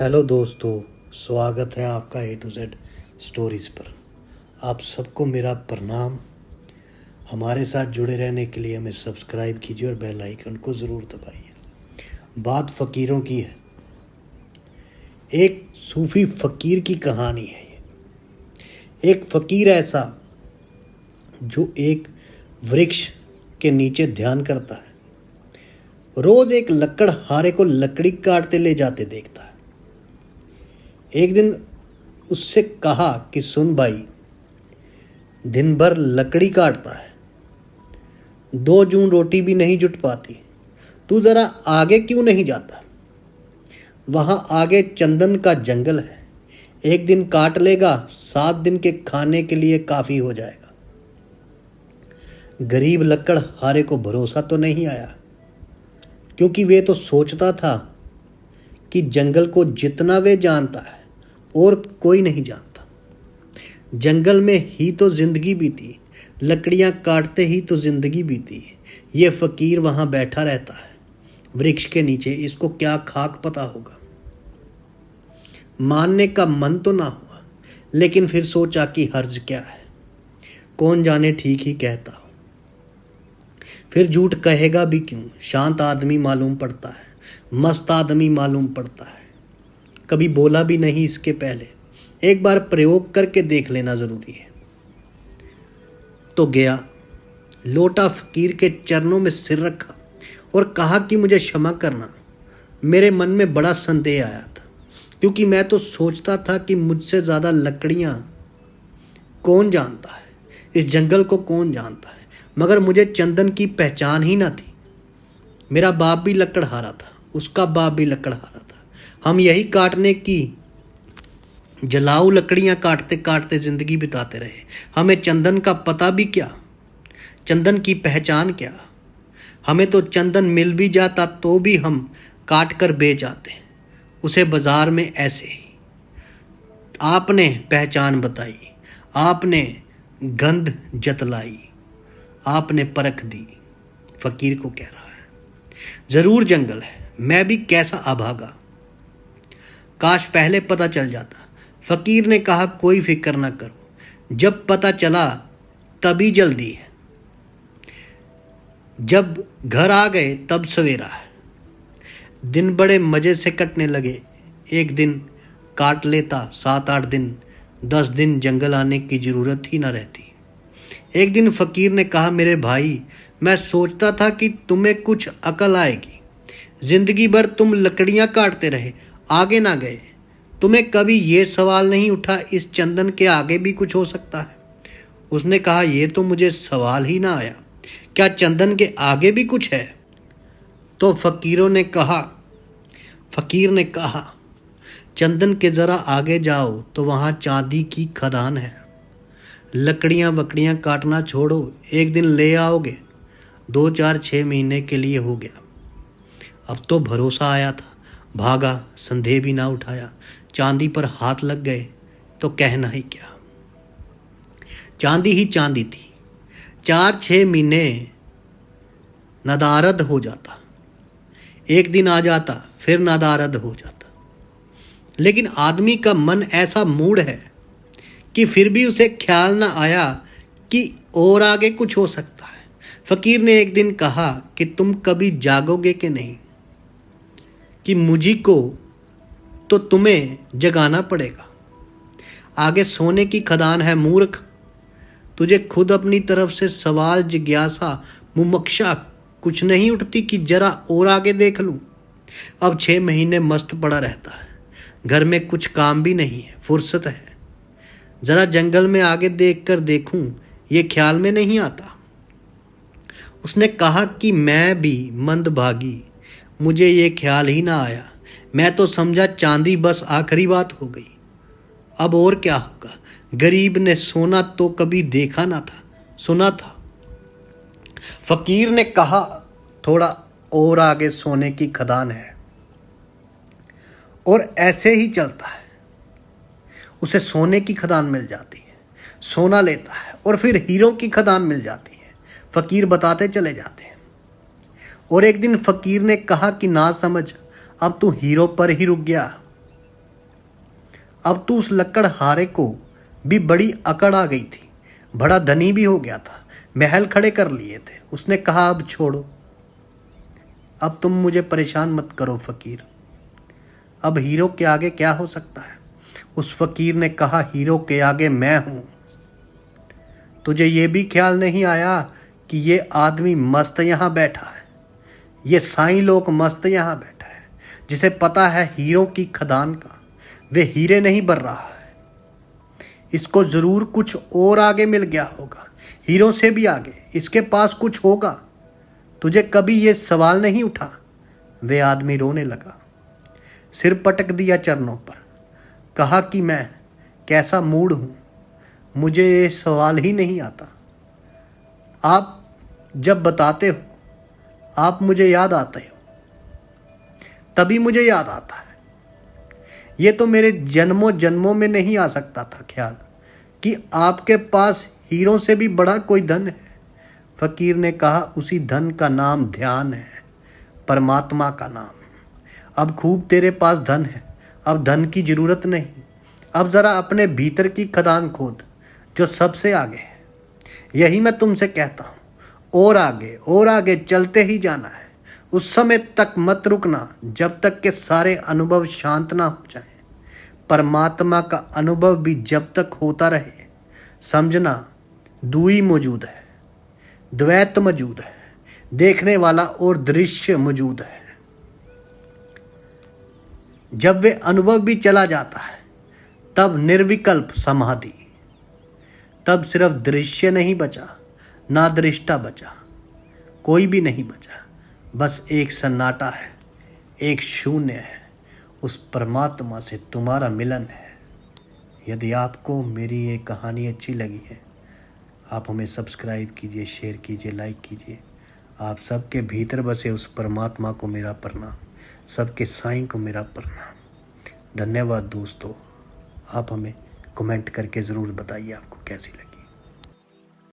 Hello दोस्तों, स्वागत है आपका A to Z स्टोरीज़ पर। आप सबको मेरा प्रणाम। हमारे साथ जुड़े रहने के लिए हमें सब्सक्राइब कीजिए और बेल आइकन को ज़रूर दबाइए। बात फ़कीरों की है। एक सूफ़ी फ़कीर की कहानी है ये। एक फ़कीर ऐसा जो एक वृक्ष के नीचे ध्यान करता है, रोज़ एक लकड़हारे को लकड़ी काटते ले जाते देखता है। एक दिन उससे कहा कि सुन भाई, दिन भर लकड़ी काटता है, 2 जून रोटी भी नहीं जुट पाती, तू ज़रा आगे क्यों नहीं जाता? वहाँ आगे चंदन का जंगल है, एक दिन काट लेगा, 7 दिन के खाने के लिए काफ़ी हो जाएगा। गरीब लकड़हारे को भरोसा तो नहीं आया, क्योंकि वे तो सोचता था कि जंगल को जितना वे जानता है और कोई नहीं जानता। जंगल में ही तो जिंदगी बीती, लकड़ियां काटते ही तो जिंदगी बीती। ये फकीर वहां बैठा रहता है वृक्ष के नीचे, इसको क्या खाक पता होगा। मानने का मन तो ना हुआ, लेकिन फिर सोचा कि हर्ज क्या है, कौन जाने ठीक ही कहता हो। फिर झूठ कहेगा भी क्यों। शांत आदमी मालूम पड़ता है, मस्त आदमी मालूम पड़ता है, कभी बोला भी नहीं इसके पहले। एक बार प्रयोग करके देख लेना जरूरी है। तो गया, लोटा फकीर के चरणों में सिर रखा और कहा कि मुझे क्षमा करना। मेरे मन में बड़ा संदेह आया था, क्योंकि मैं तो सोचता था कि मुझसे ज़्यादा लकड़ियाँ कौन जानता है, इस जंगल को कौन जानता है। मगर मुझे चंदन की पहचान ही ना थी। मेरा बाप भी लकड़हारा था, उसका बाप भी लकड़हारा था। हम यही काटने की जलाऊ लकड़ियां काटते काटते जिंदगी बिताते रहे। हमें चंदन का पता भी क्या, चंदन की पहचान क्या। हमें तो चंदन मिल भी जाता तो भी हम काट कर बेच आते उसे बाजार में ऐसे ही। आपने पहचान बताई, आपने गंध जतलाई, आपने परख दी। फकीर को कह रहा है, जरूर जंगल है, मैं भी कैसा अभागा, काश पहले पता चल जाता। फकीर ने कहा, कोई फिक्र ना करो, जब पता चला तभी जल्दी है। जब घर आ गए तब सवेरा है। दिन बड़े मजे से कटने लगे। एक दिन काट लेता, 7-8 दिन, 10 दिन जंगल आने की जरूरत ही ना रहती। एक दिन फकीर ने कहा, मेरे भाई, मैं सोचता था कि तुम्हें कुछ अकल आएगी। जिंदगी भर तुम लकड़ियां काटते रहे, आगे ना गए। तुम्हें कभी ये सवाल नहीं उठा इस चंदन के आगे भी कुछ हो सकता है? उसने कहा, यह तो मुझे सवाल ही ना आया, क्या चंदन के आगे भी कुछ है? तो फकीर ने कहा, चंदन के जरा आगे जाओ तो वहां चांदी की खदान है। लकड़ियां वकड़ियां काटना छोड़ो, एक दिन ले आओगे, 2-4-6 महीने के लिए हो गया। अब तो भरोसा आया था, भागा, संदेह भी ना उठाया। चांदी पर हाथ लग गए तो कहना ही क्या। चांदी ही चांदी थी। 4-6 महीने नदारद हो जाता, एक दिन आ जाता, फिर नदारद हो जाता। लेकिन आदमी का मन ऐसा मूड है कि फिर भी उसे ख्याल ना आया कि और आगे कुछ हो सकता है। फकीर ने एक दिन कहा कि तुम कभी जागोगे कि नहीं, कि मुझी को तो तुम्हें जगाना पड़ेगा। आगे सोने की खदान है मूर्ख। तुझे खुद अपनी तरफ से सवाल, जिज्ञासा, मुमुक्षा कुछ नहीं उठती कि जरा और आगे देख लूं। अब 6 महीने मस्त पड़ा रहता है, घर में कुछ काम भी नहीं है, फुर्सत है। जरा जंगल में आगे देख कर देखूं, ये ख्याल में नहीं आता। उसने कहा कि मैं भी मंदभागी, मुझे ये ख्याल ही ना आया। मैं तो समझा चांदी बस आखिरी बात हो गई, अब और क्या होगा। गरीब ने सोना तो कभी देखा ना था, सुना था। फकीर ने कहा, थोड़ा और आगे सोने की खदान है। और ऐसे ही चलता है, उसे सोने की खदान मिल जाती है, सोना लेता है, और फिर हीरों की खदान मिल जाती है। फकीर बताते चले जाते हैं। और एक दिन फकीर ने कहा कि ना समझ, अब तू हीरो पर ही रुक गया। अब तो उस लकड़हारे को भी बड़ी अकड़ आ गई थी। बड़ा धनी भी हो गया था, महल खड़े कर लिए थे। उसने कहा, अब छोड़ो, अब तुम मुझे परेशान मत करो फकीर। अब हीरो के आगे क्या हो सकता है? उस फकीर ने कहा, हीरो के आगे मैं हूं। तुझे ये भी ख्याल नहीं आया कि ये आदमी मस्त यहां बैठा है, ये साईं लोग मस्त यहां बैठा है, जिसे पता है हीरो की खदान का वे हीरे नहीं भर रहा है। इसको जरूर कुछ और आगे मिल गया होगा, हीरो से भी आगे इसके पास कुछ होगा। तुझे कभी ये सवाल नहीं उठा? वे आदमी रोने लगा, सिर पटक दिया चरणों पर, कहा कि मैं कैसा मूड हूं, मुझे ये सवाल ही नहीं आता। आप जब बताते हो आप मुझे याद आते हो, तभी मुझे याद आता है। ये तो मेरे जन्मों जन्मों में नहीं आ सकता था ख्याल कि आपके पास हीरों से भी बड़ा कोई धन है। फकीर ने कहा, उसी धन का नाम ध्यान है, परमात्मा का नाम। अब खूब तेरे पास धन है, अब धन की जरूरत नहीं। अब जरा अपने भीतर की खदान खोद जो सबसे आगे है। यही मैं तुमसे कहता हूँ, और आगे चलते ही जाना है। उस समय तक मत रुकना जब तक के सारे अनुभव शांत ना हो जाएं। परमात्मा का अनुभव भी जब तक होता रहे, समझना दुई मौजूद है, द्वैत मौजूद है, देखने वाला और दृश्य मौजूद है। जब वे अनुभव भी चला जाता है तब निर्विकल्प समाधि, तब सिर्फ दृश्य नहीं बचा, ना दृष्टा बचा, कोई भी नहीं बचा, बस एक सन्नाटा है, एक शून्य है। उस परमात्मा से तुम्हारा मिलन है। यदि आपको मेरी ये कहानी अच्छी लगी है, आप हमें सब्सक्राइब कीजिए, शेयर कीजिए, लाइक कीजिए। आप सबके भीतर बसे उस परमात्मा को मेरा प्रणाम, सबके साईं को मेरा प्रणाम। धन्यवाद दोस्तों। आप हमें कमेंट करके ज़रूर बताइए आपको कैसी लगी।